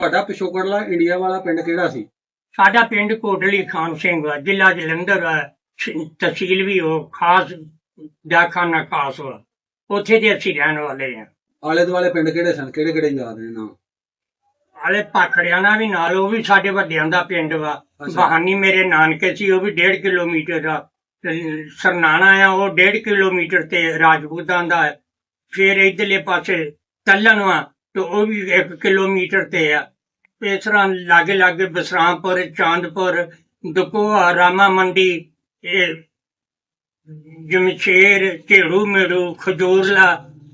ਤੁਹਾਡਾ ਪਿਛੋਕੜਲਾ ਇੰਡੀਆ ਵਾਲਾ ਪਿੰਡ ਕਿਹੜਾ ਸੀ? ਸਾਡਾ ਪਿੰਡ ਕੋਟਲੀ ਖਾਨ ਸਿੰਘ ਵਾ, ਜ਼ਿਲ੍ਹਾ ਜਲੰਧਰ ਆ, ਤਹਿਸੀਲ ਵੀ ਉਹ ਖਾਸ ਡਾਕਖਾਨਾ ਖਾਸ ਵਾ, ਉੱਥੇ ਦੇ ਅਸੀਂ ਰਹਿਣ ਵਾਲੇ ਆ। ਆਲੇ ਦੁਆਲੇ ਪਿੰਡ ਕਿਹੜੇ ਸਨ, ਕਿਹੜੇ ਕਿਹੜੇ ਯਾਦ ਨੇ ਨਾਮ? ਹਾਲੇ ਭਾਖੜਿਆਂ ਨਾਲ ਵੀ ਨਾਲ, ਉਹ ਵੀ ਸਾਡੇ ਵੱਡਿਆਂ ਦਾ ਪਿੰਡ ਵਾ। ਅੱਛਾ। ਬਹਾਨੀ ਮੇਰੇ ਨਾਨਕੇ ਸੀ, ਉਹ ਵੀ 1.5 ਕਿਲੋਮੀਟਰ ਦਾ। ਤੇ ਸਰਨਾਣਾ ਆ, ਉਹ 1.5 ਕਿਲੋਮੀਟਰ ਤੇ ਰਾਜਪੂਤਾਂ ਦਾ ਹੈ। ਫਿਰ ਇੱਧਰਲੇ ਪਾਸੇ ਤੱਲਣ ਵਾ, ਤੇ ਉਹ ਵੀ 1 ਕਿਲੋਮੀਟਰ ਤੇ ਆ। ਇਸ ਤਰ੍ਹਾਂ ਲਾਗੇ ਲਾਗੇ ਬਸਰਾਮਪੁਰ, ਚਾਂਦਪੁਰ, ਦਕੋਹਾ, ਰਾਮਾ ਮੰਡੀ, ਇਹ ਜਮਸ਼ੇਰ, ਝੇੜੂ ਮੇੜੂ, ਖਜੂਰਲਾ,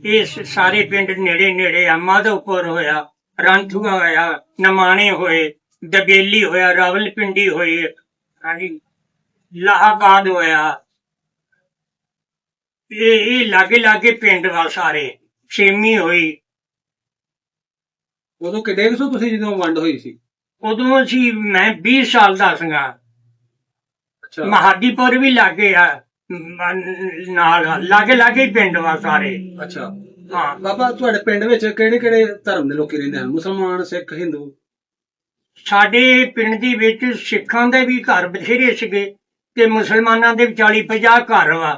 ਇਹ ਸਾਰੇ ਪਿੰਡ ਨੇੜੇ ਨੇੜੇ ਆ। ਮਾਧੋਪੁਰ ਹੋਇਆ, ਰਾਂਥੂਆ ਹੋਇਆ, ਨਮਾਣੇ ਹੋਏ, ਦਬੇਲੀ ਹੋਇਆ, ਰਾਵਲਪਿੰਡੀ ਹੋਈ, ਹਾਂਜੀ, ਲਾਹਾਬਾਦ ਹੋਇਆ। ਇਹ ਲਾਗੇ ਲਾਗੇ ਪਿੰਡ ਵਾ ਸਾਰੇ। ਛੇਮੀ ਹੋਈ। ਉਦੋਂ ਕਿੱਡੇ ਕੁ ਸੋ ਤੁਸੀਂ ਜਦੋਂ ਵੰਡ ਹੋਈ ਸੀ? ਉਦੋਂ ਮੈਂ 20 ਸਾਲ ਦਾ ਸੀਗਾ। ਅੱਛਾ। ਮਹਾਦੀਪੁਰ ਵੀ ਲਾਗੇ ਆ, ਨਾਲ ਲਾਗੇ ਲਾਗੇ ਹੀ ਪਿੰਡ ਵਾ ਸਾਰੇ। ਅੱਛਾ। ਹਾਂ। ਬਾਬਾ ਤੁਹਾਡੇ ਪਿੰਡ ਵਿੱਚ ਕਿਹੜੇ ਕਿਹੜੇ ਧਰਮ ਦੇ ਲੋਕੀ ਰਹਿੰਦੇ ਹਨ? ਮੁਸਲਮਾਨ, ਸਿੱਖ, ਹਿੰਦੂ? ਸਾਡੇ ਪਿੰਡ ਦੇ ਵਿੱਚ ਸਿੱਖਾਂ ਦੇ ਵੀ ਘਰ ਬਥੇਰੇ ਸੀਗੇ, ਤੇ ਮੁਸਲਮਾਨਾਂ ਦੇ ਵੀ 40-50 ਘਰ ਵਾ।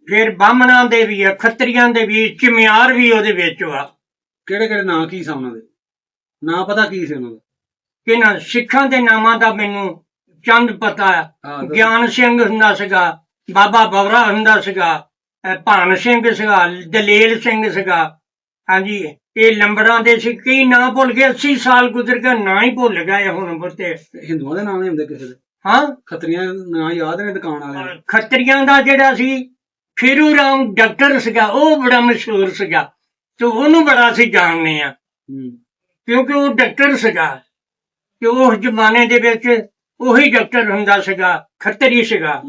ਫਿਰ ਬਾਹਮਣਾਂ ਦੇ ਵੀ ਆ, ਖੱਤਰੀਆਂ ਦੇ ਵੀ, ਚਮਿਆਰ ਵੀ ਉਹਦੇ ਵਿੱਚ ਵਾ। ਕਿਹੜੇ ਕਿਹੜੇ ਨਾਂ ਕੀ ਸਨ ਉਹਨਾਂ ਦੇ? ਨਾਂ ਪਤਾ ਕੀ ਸੀ ਉਹਨਾਂ ਦਾ? ਕਿਹਨਾਂ ਸਿੱਖਾਂ ਦੇ ਨਾਮਾਂ ਦਾ ਮੈਨੂੰ ਚੰਦ ਪਤਾ ਹਾਂ, ਹੈ। ਦੱਸੋ। ਗਿਆਨ ਸਿੰਘ ਹੁੰਦਾ ਸੀਗਾ, ਬਾਬਾ ਬਵਰਾ ਹੁੰਦਾ ਸੀਗਾ, ਭਾਨ ਸਿੰਘ ਸੀਗਾ, ਦਲੇਲ ਸਿੰਘ ਸੀਗਾ। ਹਾਂਜੀ, ਇਹ ਲੰਬੜਾਂ ਦੇ ਸੀ। ਕਈ ਨਾਂ ਭੁੱਲ ਗਏ, 80 ਸਾਲ ਗੁਜ਼ਰ ਗਏ, ਨਾਂ ਹੀ ਭੁੱਲ ਗਏ ਹੁਣ ਬੁੱਤੇ। ਹਿੰਦੂਆਂ ਦੇ ਨਾਮ ਨਹੀਂ ਹੁੰਦੇ ਕਿਸੇ ਦੇ? ਹਾਂ, ਖੱਤਰੀਆਂ ਦੇ ਨਾਂ ਯਾਦ ਨੇ ਦੁਕਾਨ ਵਾਲਿਆਂ ਦੇ? ਖੱਤਰੀਆਂ ਦਾ ਜਿਹੜਾ ਸੀ ਫੇਰੂ ਰਾਮ ਡਾਕਟਰ ਸੀਗਾ, ਉਹ ਬੜਾ ਮਸ਼ਹੂਰ ਸੀਗਾ, ਤੇ ਉਹਨੂੰ ਬੜਾ ਅਸੀਂ ਜਾਣਦੇ ਆ, ਕਿਉਂਕਿ ਉਹ ਡਾਕਟਰ ਸੀਗਾ। ਤੇ ਉਸ ਜ਼ਮਾਨੇ ਦੇ ਵਿੱਚ ਉਹੀ ਡਾਕਟਰ ਹੁੰਦਾ ਸੀਗਾ, ਖੱਤਰੀ ਸੀਗਾ।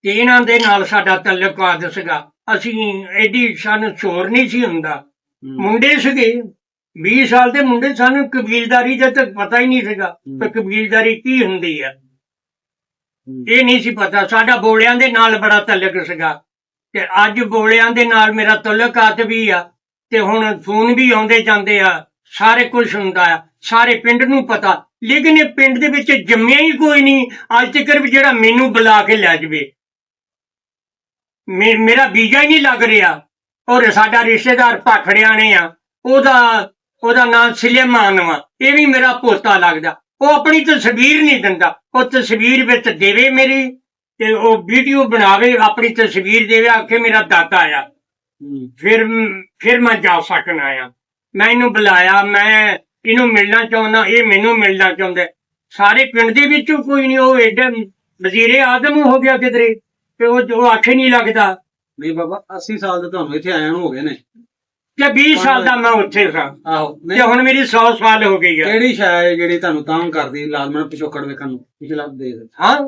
ਤੇ ਇਹਨਾਂ ਦੇ ਨਾਲ ਸਾਡਾ ਤਾਲੁਕਾਤ ਸੀਗਾ। ਅਸੀਂ ਐਡੀ ਸਾਨੂੰ ਚੋਰ ਨਹੀਂ ਸੀ ਹੁੰਦਾ। ਮੁੰਡੇ ਸੀਗੇ 20 ਸਾਲ ਦੇ ਮੁੰਡੇ, ਸਾਨੂੰ ਕਬੀਲਦਾਰੀ ਦਾ ਤਾਂ ਪਤਾ ਹੀ ਨਹੀਂ ਸੀਗਾ ਕਿ ਕਬੀਲਦਾਰੀ ਕੀ ਹੁੰਦੀ ਆ, ਇਹ ਨਹੀਂ ਸੀ ਪਤਾ। ਸਾਡਾ ਬੋਲਿਆਂ ਦੇ ਨਾਲ ਬੜਾ ਤਾਲੁਕ ਸੀਗਾ, ਤੇ ਅੱਜ ਬੋਲਿਆਂ ਦੇ ਨਾਲ ਮੇਰਾ ਤਾਲੁਕਾਤ ਵੀ ਆ, ਤੇ ਹੁਣ ਫੋਨ ਵੀ ਆਉਂਦੇ ਜਾਂਦੇ ਆ, ਸਾਰੇ ਕੁਝ ਹੁੰਦਾ ਆ, ਸਾਰੇ ਪਿੰਡ ਨੂੰ ਪਤਾ। ਲੇਕਿਨ ਇਹ ਪਿੰਡ ਦੇ ਵਿੱਚ ਜੰਮਿਆ ਹੀ ਕੋਈ ਨਹੀਂ ਅੱਜ ਤੱਕ ਵੀ ਜਿਹੜਾ ਮੈਨੂੰ ਬੁਲਾ ਕੇ ਲੈ ਜਾਵੇ। ਮੇਰਾ ਵੀਜ਼ਾ ਹੀ ਨਹੀਂ ਲੱਗ ਰਿਹਾ। ਔਰ ਸਾਡਾ ਰਿਸ਼ਤੇਦਾਰ ਭਾਖੜਿਆਂ ਨੇ ਆ, ਉਹਦਾ ਨਾਮ ਸੁਲੇਮਾਨ ਵਾ, ਇਹ ਵੀ ਮੇਰਾ ਪੋਤਾ ਲੱਗਦਾ। ਉਹ ਆਪਣੀ ਤਸਵੀਰ ਨਹੀਂ ਦਿੰਦਾ, ਉਹ ਤਸਵੀਰ ਵਿੱਚ ਦੇਵੇ ਮੇਰੀ, ਤੇ ਉਹ ਵੀਡੀਓ ਬਣਾਵੇ, ਆਪਣੀ ਤਸਵੀਰ ਦੇਵੇ, ਆਖੇ ਮੇਰਾ ਦਾਦਾ ਆ। ਫਿਰ ਮੈਂ ਜਾ ਸਕਣਾ ਆ। ਮੈਂ ਇਹਨੂੰ ਬੁਲਾਇਆ, ਮੈਂ ਇਹਨੂੰ ਮਿਲਣਾ ਚਾਹੁੰਦਾ, ਇਹ ਮੈਨੂੰ ਮਿਲਣਾ ਚਾਹੁੰਦਾ। ਸਾਰੇ ਪਿੰਡ ਦੇ ਵਿੱਚੋਂ ਕੋਈ ਨਹੀਂ। ਉਹ ਏਡਾ ਵਜ਼ੀਰੇ ਆਜ਼ਮ ਹੋ ਗਿਆ ਕਿਧਰੇ, ਤੇ ਉਹ ਆਖੇ ਨਹੀਂ ਲੱਗਦਾ। ਨਹੀਂ ਬਾਬਾ, 80 ਸਾਲ ਦੇ ਤੁਹਾਨੂੰ ਇੱਥੇ ਆਇਆ ਨੂੰ ਹੋ ਗਏ ਨੇ, ਤੇ 20 ਸਾਲ ਦਾ ਮੈਂ ਉੱਥੇ ਸਾਂ, ਆਹੋ। ਤੇ ਹੁਣ ਮੇਰੀ 100 ਸਾਲ ਹੋ ਗਈ ਆ। ਕਿਹੜੀ ਸ਼ੈ ਹੈ ਜਿਹੜੀ ਤੁਹਾਨੂੰ ਤੰਗ ਕਰਦੀ ਲਾਜ਼ਮਨ ਪਿਛੋਕੜ ਵੇਖਣ ਨੂੰ? ਹਾਂ,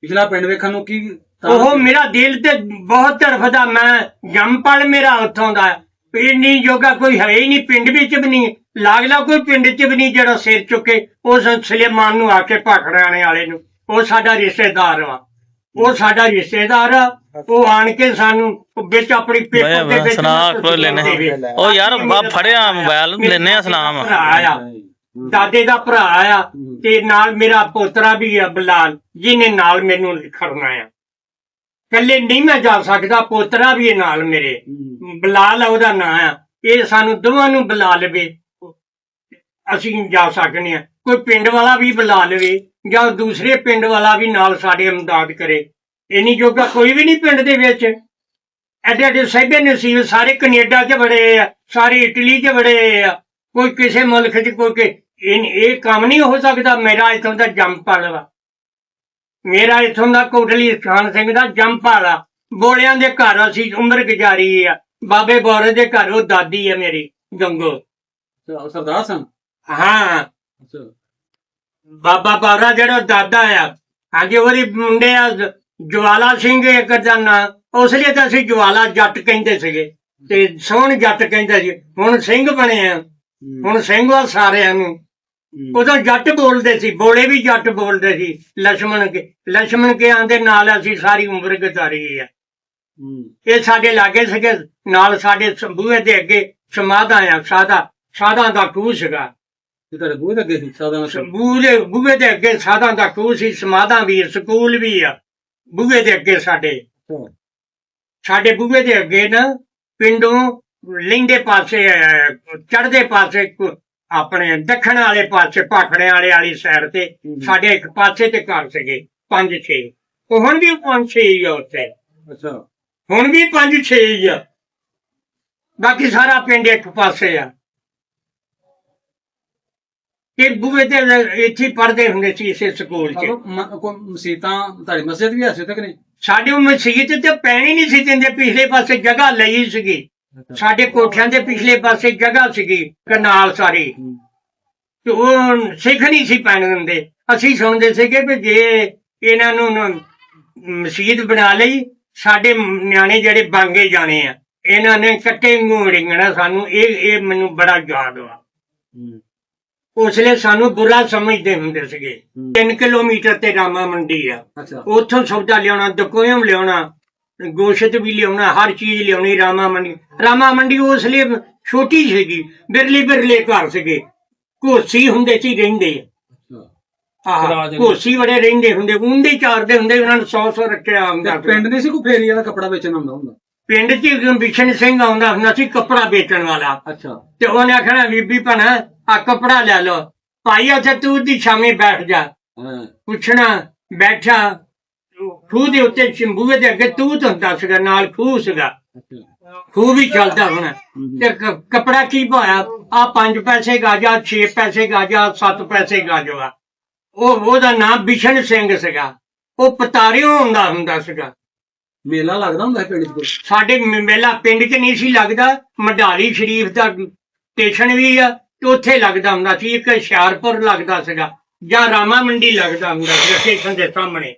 ਪਿਛਲਾ ਪਿੰਡ ਵੇਖਣ ਨੂੰ ਕੀ ਉਹ ਮੇਰਾ ਦਿਲ ਤੇ ਬਹੁਤ ਤੜਫਦਾ। ਮੈਂ ਜੰਮਪਲ ਮੇਰਾ ਉੱਥੋਂ ਦਾ, ਇੰਨੀ ਜੋਗਾ ਕੋਈ ਹੈ ਹੀ ਨਹੀਂ ਪਿੰਡ ਵਿੱਚ ਵੀ ਨਹੀਂ, ਲਾਗਲਾ ਕੋਈ ਪਿੰਡ ਚ ਵੀ ਨਹੀਂ ਜਿਹੜਾ ਸਿਰ ਚੁੱਕੇ ਉਸ ਸੁਲੇਮਾਨ ਨੂੰ ਆ ਕੇ ਭਾਖੜਾਣੇ ਵਾਲੇ ਨੂੰ। ਉਹ ਸਾਡਾ ਰਿਸ਼ਤੇਦਾਰ ਵਾ, ਉਹ ਸਾਡਾ ਰਿਸ਼ਤੇਦਾਰ ਆ। ਉਹ ਆਣ ਕੇ ਸਾਨੂੰ ਵਿੱਚ ਆਪਣੀ ਪੇਪਰ ਦੇ ਵਿੱਚ ਉਹ ਯਾਰ ਫੜਿਆ ਮੋਬਾਈਲ ਲੈਨੇ ਆ ਸਲਾਮ ਦਾਦੇ ਦਾ ਭਰਾ ਆ, ਤੇ ਨਾਲ ਮੇਰਾ ਪੋਤਰਾ ਵੀ ਆ ਬਲਾਲ, ਜਿਹਨੇ ਨਾਲ ਮੈਨੂੰ ਖੜਨਾ ਆ। ਕੱਲੇ ਨਹੀਂ ਮੈਂ ਜਾ ਸਕਦਾ, ਪੋਤਰਾ ਵੀ ਹੈ ਨਾਲ ਮੇਰੇ, ਬਲਾਲ ਆ ਉਹਦਾ ਨਾਂ ਆ। ਇਹ ਸਾਨੂੰ ਦੋਵਾਂ ਨੂੰ ਬੁਲਾ ਲਵੇ, ਅਸੀਂ ਜਾ ਸਕਦੇ ਹਾਂ। ਕੋਈ ਪਿੰਡ ਵਾਲਾ ਵੀ ਬੁਲਾ ਲਵੇ, ਜਾਂ ਦੂਸਰੇ ਪਿੰਡ ਵਾਲਾ ਵੀ ਨਾਲ ਸਾਡੇ ਇਮਦਾਦ ਕਰੇ। ਇੰਨੀ ਜੋਗਾ ਕੋਈ ਵੀ ਨਹੀਂ ਪਿੰਡ ਦੇ ਵਿੱਚ। ਐਡੇ ਐਡੇ ਸਹਿਬੇ ਨਸੀਬ ਸਾਰੇ ਕੈਨੇਡਾ 'ਚ ਬੜੇ ਆ, ਸਾਰੇ ਇਟਲੀ 'ਚ ਬੜੇ ਆ, ਕੋਈ ਕਿਸੇ ਮੁਲਕ 'ਚ ਕੋਈ। ਇਹ ਕੰਮ ਨਹੀਂ ਹੋ ਸਕਦਾ। ਮੇਰਾ ਇੱਥੋਂ ਦਾ ਜੰਮਪਲ ਵਾ, ਮੇਰਾ ਇੱਥੋਂ ਦਾ ਕੋਟਲੀ ਖਾਨ ਸਿੰਘ ਦਾ ਜੰਮਪਲ ਆ। ਬੋਲਿਆਂ ਦੇ ਘਰ ਅਸੀਂ ਉਮਰ ਗੁਜ਼ਾਰੀ ਆ। ਬਾਬੇ ਬੋਰੇ ਦੇ ਘਰ ਉਹ ਦਾਦੀ ਆ ਮੇਰੀ ਗੰਗੋ, ਸਰਦਾਰ ਸਨ। ਹਾਂ, ਬਾਬਾ ਬੋਰਾ ਜਿਹੜਾ ਦਾਦਾ ਆ, ਹਾਂਜੀ, ਉਹਦੇ ਮੁੰਡੇ ਆ ਜਵਾਲਾ ਸਿੰਘ ਇੱਕ ਦਾ ਨਾਂ। ਉਸ ਲਈ ਤਾਂ ਅਸੀਂ ਜਵਾਲਾ ਜੱਟ ਕਹਿੰਦੇ ਸੀਗੇ, ਤੇ ਸੋਹਣ ਜੱਟ ਕਹਿੰਦੇ ਸੀ। ਹੁਣ ਸਿੰਘ ਬਣੇ ਆ, ਹੁਣ ਸਿੰਘ ਆ ਸਾਰਿਆਂ ਨੂੰ। ਉਦੋਂ ਜੱਟ ਬੋਲਦੇ ਸੀ, ਬੋਲੇ ਵੀ ਜੱਟ ਬੋਲਦੇ ਸੀ। ਲਛਮਣ ਕੇ ਆਂਦੇ ਨਾਲ ਅਸੀਂ ਸਾਰੀ ਉਮਰ ਗੁਜ਼ਾਰੀ ਆ। ਇਹ ਸਾਡੇ ਲਾਗੇ ਸੀਗੇ, ਨਾਲ ਸਾਡੇ ਬੂਹੇ ਦੇ ਅੱਗੇ ਸਮਾਧਾਂ ਆ, ਸਾਧਾਂ ਦਾ ਖੂਹ ਸੀਗਾ। ਤੇ ਤੁਹਾਡੇ ਬੂਹੇ ਦੇ ਅੱਗੇ ਸੀ ਸਾਦਾ ਨਾਲ ਬੂਹੇ ਦੇ ਅੱਗੇ ਸਾਧਾਂ ਦਾ ਖੂਹ ਸੀ, ਸਮਾਧਾਂ ਵੀ, ਸਕੂਲ ਵੀ ਆ ਬੂਹੇ ਦੇ ਅੱਗੇ ਸਾਡੇ ਬੂਹੇ ਦੇ ਅੱਗੇ ਨਾ ਪਿੰਡੋਂ ਲਹਿੰਦੇ ਪਾਸੇ ਚੜ੍ਹਦੇ ਪਾਸੇ ਆਪਣੇ ਦੱਖਣ ਵਾਲੇ ਪਾਸੇ ਭਾਖੜਿਆਂ ਵਾਲੀ ਸਾਈਡ ਤੇ ਸਾਡੇ ਇੱਕ ਪਾਸੇ ਤੇ ਘਰ ਸੀਗੇ 5-6। ਉਹ ਹੁਣ ਵੀ 5-6 ਹੀ ਆ ਉੱਥੇ। ਅੱਛਾ, ਹੁਣ ਵੀ 5-6 ਹੀ ਆ, ਬਾਕੀ ਸਾਰਾ ਪਿੰਡ ਇੱਕ ਪਾਸੇ ਆ। ਤੇ ਬੂਹੇ ਤੇ ਇੱਥੇ ਪੜ੍ਹਦੇ ਹੁੰਦੇ ਸੀ ਇਸੇ ਸਕੂਲ 'ਚ। ਮਸੀਤਾਂ ਤੁਹਾਡੀ ਮਸਜਿਦ ਵੀ ਐਸੇ ਤੱਕ ਨਹੀਂ? ਸਾਡੇ ਮਸੀਤ ਤੇ ਪੈਣੀ ਨਹੀਂ ਸੀ ਦਿੰਦੇ, ਪਿਛਲੇ ਪਾਸੇ ਜਗ੍ਹਾ ਲਈ ਸੀਗੀ, ਸਾਡੇ ਕੋਠਿਆਂ ਦੇ ਪਿਛਲੇ ਪਾਸੇ ਜਗ੍ਹਾ ਸੀਗੀ ਕਨਾਲ ਸਾਰੀ, ਤੇ ਉਹ ਸਿੱਖ ਨਹੀਂ ਸੀ ਪੈਣ ਦਿੰਦੇ। ਅਸੀਂ ਸੁਣਦੇ ਸੀਗੇ ਵੀ ਜੇ ਇਹਨਾਂ ਨੂੰ ਮਸੀਤ ਬਣਾ ਲਈ ਸਾਡੇ ਨਿਆਣੇ ਜਿਹੜੇ ਬਾਂਗੇ ਜਾਣੇ ਆ, ਇਹਨਾਂ ਨੇ ਕੱਟੇ ਰਿੰਗਣਾ ਸਾਨੂੰ। ਇਹ ਮੈਨੂੰ ਬੜਾ ਯਾਦ ਵਾ। ਉਸ ਵੇਲੇ ਸਾਨੂੰ ਬੁਰਾ ਸਮਝਦੇ ਹੁੰਦੇ ਸੀਗੇ। 3 ਕਿਲੋਮੀਟਰ ਤੇ ਰਾਮਾ ਮੰਡੀ ਆ, ਉੱਥੋਂ ਸੌਦਾ ਲਿਆਉਣਾ, ਦਕੋਇਮ ਲਿਆਉਣਾ, ਗੋਸ਼ਤ ਵੀ ਲਿਆਉਣਾ, ਹਰ ਚੀਜ਼ ਲਿਆਉਣੀ ਰਾਮਾ ਮੰਡੀ ਉਸ ਲਈ ਛੋਟੀ ਸੀਗੀ, ਬਿਰਲੇ ਘਰ ਸੀਗੇ, ਘੋਸੀ ਹੁੰਦੇ ਸੀ ਰਹਿੰਦੇ। ਘੋਸੀ ਬੜੇ ਰਹਿੰਦੇ ਹੁੰਦੇ, ਉਂਡੇ ਚਾਰਦੇ ਹੁੰਦੇ, ਉਹਨਾਂ ਨੂੰ 100 ਰੱਖਿਆ ਹੁੰਦਾ। ਪਿੰਡ ਨਹੀਂ ਸੀ ਕੋਈ ਫੇਰੀ ਵਾਲਾ ਕੱਪੜਾ ਵੇਚਣ ਹੁੰਦਾ? ਪਿੰਡ 'ਚ ਬਿਸ਼ਨ ਸਿੰਘ ਆਉਂਦਾ ਹੁੰਦਾ ਸੀ ਕੱਪੜਾ ਵੇਚਣ ਵਾਲਾ। ਅੱਛਾ, ਤੇ ਉਹਨੇ ਆਖਣਾ ਬੀਬੀ ਭੈਣਾ ਆ ਕੱਪੜਾ ਲੈ ਲਓ ਭਾਈ, ਅੱਛਾ ਤੂੰ ਦੀ ਛਾਵੇਂ ਬੈਠ ਜਾ। ਪੁੱਛਣਾ, ਬੈਠਾ ਖੂਹ ਦੇ ਉੱਤੇ, ਬੂਹੇ ਦੇ ਅੱਗੇ ਤੂਤ ਹੁੰਦਾ ਸੀਗਾ, ਨਾਲ ਖੂਹ ਸੀਗਾ, ਖੂਹ ਵੀ ਚੱਲਦਾ ਹੋਣਾ। ਤੇ ਕੱਪੜਾ ਕੀ ਪਾਇਆ? ਆ 5 ਪੈਸੇ ਗਾਜਾ, 6 ਪੈਸੇ ਗਾਜਾ, 7 ਪੈਸੇ ਗਾਜਵਾ। ਉਹਦਾ ਨਾਮ ਬਿਸ਼ਨ ਸਿੰਘ ਸੀਗਾ। ਉਹ ਪਤਾਰਿਓ ਹੁੰਦਾ ਸੀਗਾ। ਮੇਲਾ ਲੱਗਦਾ ਹੁੰਦਾ ਪਿੰਡ 'ਚ? ਸਾਡੇ ਮੇਲਾ ਪਿੰਡ 'ਚ ਨਹੀਂ ਸੀ ਲੱਗਦਾ, ਮਢਾਲੀ ਸ਼ਰੀਫ ਦਾ ਸਟੇਸ਼ਨ ਵੀ ਆ, ਤੇ ਉੱਥੇ ਲੱਗਦਾ ਹੁੰਦਾ ਸੀ। ਇੱਕ ਹੁਸ਼ਿਆਰਪੁਰ ਲੱਗਦਾ ਸੀਗਾ, ਜਾਂ ਰਾਮਾ ਮੰਡੀ ਲੱਗਦਾ ਹੁੰਦਾ ਸੀਗਾ ਸਟੇਸ਼ਨ ਦੇ ਸਾਹਮਣੇ।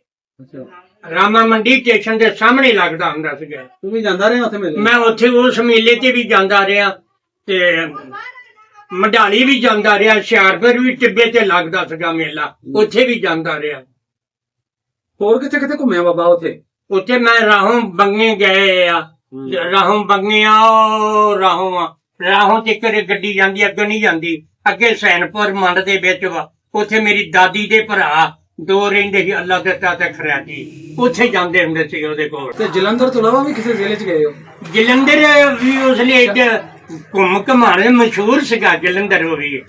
ਰਾਮਾ ਮੰਡੀ ਸਟੇਸ਼ਨ ਦੇ ਸਾਹਮਣੇ ਲੱਗਦਾ ਹੁੰਦਾ ਸੀਗਾ। ਤੂੰ ਵੀ ਜਾਂਦਾ ਰਿਹਾ ਉੱਥੇ ਮੇਲੇ? ਮੈਂ ਉੱਥੇ ਉਸ ਮੇਲੇ ਤੇ ਵੀ ਜਾਂਦਾ ਰਿਹਾ, ਤੇ ਮਢਾਲੀ ਵੀ ਜਾਂਦਾ ਰਿਹਾ, ਹੁਸ਼ਿਆਰਪੁਰ ਵੀ ਟਿੱਬੇ ਤੇ ਲੱਗਦਾ ਸੀਗਾ ਮੇਲਾ, ਉੱਥੇ ਵੀ ਜਾਂਦਾ ਰਿਹਾ। ਹੋਰ ਕਿੱਥੇ ਘੁੰਮਿਆ ਬਾਬਾ ਉੱਥੇ? ਉੱਥੇ ਮੈਂ ਰਾਹੋਂ ਬੰਗੇ ਗਏ ਆ, ਰਾਹੋਂ ਬੰਗੀਆਂ, ਰਾਹੋਂ ਤੇ ਘਰੇ ਗੱਡੀ ਜਾਂਦੀ, ਅੱਗੇ ਨਹੀਂ ਜਾਂਦੀ, ਅੱਗੇ ਸੈਨਪੁਰ ਮੰਡ ਦੇ ਵਿੱਚ ਵਾ। ਉੱਥੇ ਮੇਰੀ ਦਾਦੀ ਦੇ ਭਰਾ 2 ਰਹਿੰਦੇ ਸੀ, ਅੱਲਾ ਦਿੱਤਾ ਤੇ ਖਰਿਆਤੀ, ਉੱਥੇ ਜਾਂਦੇ ਹੁੰਦੇ ਸੀ ਉਹਦੇ ਕੋਲ। ਤੇ ਜਲੰਧਰ ਤੋਂ ਇਲਾਵਾ ਵੀ ਕਿਸੇ ਜ਼ਿਲ੍ਹੇ 'ਚ ਗਏ ਹੋ? ਜਲੰਧਰ ਵੀ ਉਸ ਲਈ ਘੁੰਮ ਘਮਾਣੇ ਮਸ਼ਹੂਰ ਸੀਗਾ ਜਲੰਧਰ। ਉਹ ਵੀ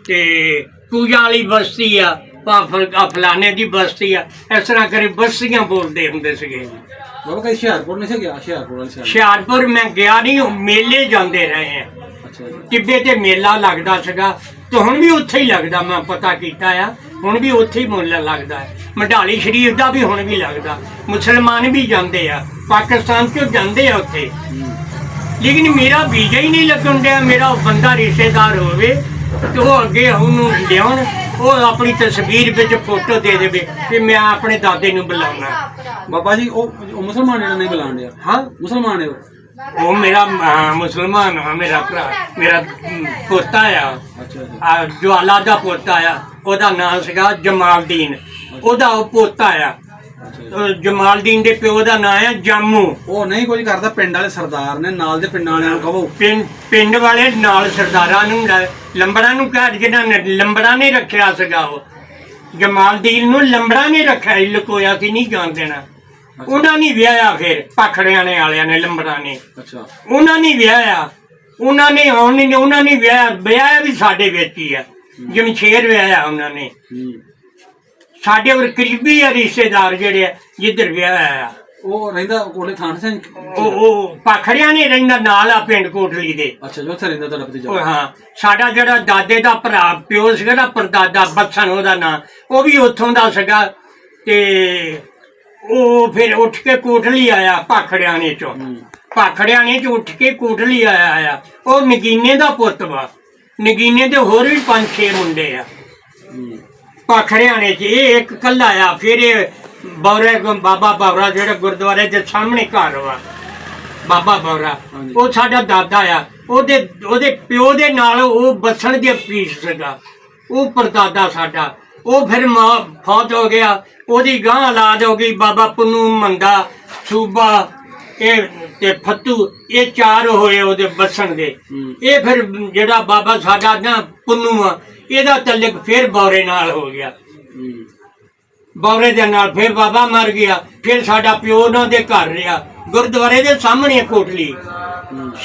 ਤੇ ਪੂਜਾ ਵਾਲੀ ਬਸਤੀ ਆ, ਫਲਾਣੇ ਦੀ ਬਸਤੀ ਆ, ਇਸ ਤਰ੍ਹਾਂ ਕਰੇ ਬਸਤੀਆਂ ਬੋਲਦੇ ਹੁੰਦੇ ਸੀਗੇ। ਬਾਬਾ ਕਈ ਹੁਸ਼ਿਆਰਪੁਰ ਨਹੀਂ ਸੀ ਗਿਆ? ਹੁਸ਼ਿਆਰਪੁਰ ਮੈਂ ਗਿਆ ਨਹੀਂ, ਮੇਲੇ ਜਾਂਦੇ ਰਹੇ ਆ। ਟਿੱਬੇ ਤੇ ਮੇਲਾ ਲੱਗਦਾ ਸੀਗਾ, ਤੇ ਹੁਣ ਵੀ ਉੱਥੇ ਹੀ ਲੱਗਦਾ। ਮੈਂ ਪਤਾ ਕੀਤਾ ਆ, ਹੁਣ ਵੀ ਉੱਥੇ ਹੀ ਮੇਲਾ ਲੱਗਦਾ ਹੈ। ਮਢਾਲੀ ਸ਼ਰੀਫ ਦਾ ਵੀ ਹੁਣ ਵੀ ਲੱਗਦਾ। ਮੁਸਲਮਾਨ ਵੀ ਜਾਂਦੇ ਆ, ਪਾਕਿਸਤਾਨ ਚੋਂ ਜਾਂਦੇ ਆ ਉੱਥੇ, ਲੇਕਿਨ ਮੇਰਾ ਵੀਜ਼ਾ ਹੀ ਨਹੀਂ ਲੱਗਣ ਡਿਆ। ਮੇਰਾ ਬੰਦਾ ਰਿਸ਼ਤੇਦਾਰ ਹੋਵੇ ਤੇ ਉਹ ਅੱਗੇ ਉਹਨੂੰ ਲਿਆਉਣ, ਉਹ ਆਪਣੀ ਤਸਵੀਰ ਵਿੱਚ ਫੋਟੋ ਦੇ ਦੇਵੇ ਕਿ ਮੈਂ ਆਪਣੇ ਦਾਦੇ ਨੂੰ ਬੁਲਾਉਣਾ। ਬਾਬਾ ਜੀ ਉਹ ਮੁਸਲਮਾਨ ਜਿਹੜਾ ਨਹੀਂ ਬੁਲਾਉਣ ਡਿਆ? ਹਾਂ, ਮੁਸਲਮਾਨ ਹੈ ਉਹ ਮੇਰਾ ਮੁਸਲਮਾਨ ਆ, ਮੇਰਾ ਭਰਾ, ਮੇਰਾ ਪੋਤਾ ਆ, ਜਵਾਲਾ ਦਾ ਪੋਤਾ ਆ। ਉਹਦਾ ਨਾਂ ਸੀਗਾ ਜਮਾਲਦੀਨ, ਉਹਦਾ ਉਹ ਪੋਤਾ ਆ। ਜਮਾਲਦੀਨ ਦੇ ਪਿਓ ਦਾ ਨਾਂ ਆ ਜਾਮੂ। ਉਹ ਨਹੀਂ ਕੁਝ ਕਰਦਾ, ਪਿੰਡ ਵਾਲੇ ਸਰਦਾਰ ਨੇ, ਨਾਲ ਦੇ ਪਿੰਡਾਂ ਵਾਲਿਆਂ ਨੂੰ ਕਹੋ। ਪਿੰਡ ਵਾਲੇ ਨਾਲ ਸਰਦਾਰਾਂ ਨੂੰ, ਲੰਬੜਾ ਨੂੰ ਕਹਿ, ਜਿਹਨਾਂ ਨੇ ਲੰਬੜਾ ਨੇ ਰੱਖਿਆ ਸੀਗਾ, ਉਹ ਜਮਾਲਦੀਨ ਨੂੰ ਲੰਬੜਾ ਨੇ ਰੱਖਿਆ, ਲੁਕੋਇਆ ਸੀ, ਨਹੀਂ ਜਾਣ ਦੇਣਾ। ਉਹਨਾਂ ਨੇ ਵਿਆਹਿਆ, ਫਿਰ ਪਾਖੜਿਆਂ ਵਾਲਿਆਂ ਨੇ, ਲੰਬੜਾ ਨੇ, ਉਹਨਾਂ ਨੇ ਵਿਆਹਿਆ, ਉਹਨਾਂ ਨੇ ਵਿਆਹਿਆ ਵੀ ਸਾਡੇ ਵਿੱਚ ਹੀ ਆ। ਜਮਸ਼ੇਰ ਵਿਆਹਿਆ ਉਹਨਾਂ ਨੇ, ਸਾਡੇ ਹੋਰ ਕਰੀਬੀ ਆ ਰਿਸ਼ਤੇਦਾਰ ਜਿਹੜੇ ਆ, ਜਿੱਧਰ ਵਿਆਹਿਆ ਆ। ਉਹ ਰਹਿੰਦਾ ਕੋਟਲੇ ਥਾਣ ਸਿੰਘ? ਉਹ ਪਾਖੜਿਆਂ ਨੇ ਰਹਿੰਦਾ, ਨਾਲ ਆ ਪਿੰਡ ਕੋਟਲੀ ਦੇ। ਅੱਛਾ, ਉੱਥੇ ਰਹਿੰਦਾ ਤੁਹਾਡਾ ਭਤੀਜਾ? ਹਾਂ, ਸਾਡਾ ਜਿਹੜਾ ਦਾਦੇ ਦਾ ਭਰਾ ਪਿਓ ਸੀਗਾ ਨਾ, ਪਰਦਾਦਾ ਬੱਸਣ ਉਹਦਾ ਨਾਂ, ਉਹ ਵੀ ਉੱਥੋਂ ਦਾ ਸੀਗਾ। ਤੇ ਉਹ ਫਿਰ ਉੱਠ ਕੇ ਕੋਟਲੀ ਆਇਆ ਪਾਖੜਿਆਣੇ ਚੋਂ, ਪਾਖੜਿਆਣੇ ਚ ਉੱਠ ਕੇ ਕੋਟਲੀ ਆਇਆ। ਉਹ ਨਗੀਨੇ ਦਾ ਪੁੱਤ ਵਾ। ਨਗੀਨੇ ਦੇ ਹੋਰ ਵੀ 5-6 ਮੁੰਡੇ ਆ ਪਾਖੜਿਆਣੇ ਚ, ਇਹ ਇੱਕ ਕੱਲਾ ਆ। ਫਿਰ ਇਹ ਬੌਰੇ ਬਾਬਾ ਬੌਰਾ, ਜਿਹੜਾ ਗੁਰਦੁਆਰੇ ਦੇ ਸਾਹਮਣੇ ਘਰ ਵਾ, ਬਾਬਾ ਬੌਰਾ, ਉਹ ਸਾਡਾ ਦਾਦਾ ਆ। ਉਹਦੇ ਪਿਓ ਦੇ ਨਾਲ ਉਹ ਬੱਸਣ ਦੇ ਪੀਸ ਸੀਗਾ, ਉਹ ਪਰਦਾਦਾ ਸਾਡਾ। ਉਹ ਫਿਰ ਫੌਤ ਹੋ ਗਿਆ, ਉਹਦੀ ਗਾਂ ਔਲਾਦ ਹੋ ਗਈ, ਬਾਬਾ ਪੁੰਨੂ ਮੰਦਾ, ਸੂਬਾ, ਇਹ ਤੇ ਫੱਤੂ, ਇਹ 4 ਹੋਏ ਉਹਦੇ ਬੱਸਣ ਦੇ। ਇਹ ਫਿਰ ਜਿਹੜਾ ਬਾਬਾ ਸਾਡਾ ਨਾ ਪੁੰਨੂ ਆ, ਇਹਦਾ ਤਲਕ ਫਿਰ ਬੌਰੇ ਨਾਲ ਹੋ ਗਿਆ। ਬੌਰੇ ਦੇ ਨਾਲ ਫਿਰ ਬਾਬਾ ਮਰ ਗਿਆ। ਫਿਰ ਸਾਡਾ ਪਿਓ ਉਹਨਾਂ ਦੇ ਘਰ ਰਿਹਾ, ਗੁਰਦੁਆਰੇ ਦੇ ਸਾਹਮਣੇ ਕੋਠਲੀ,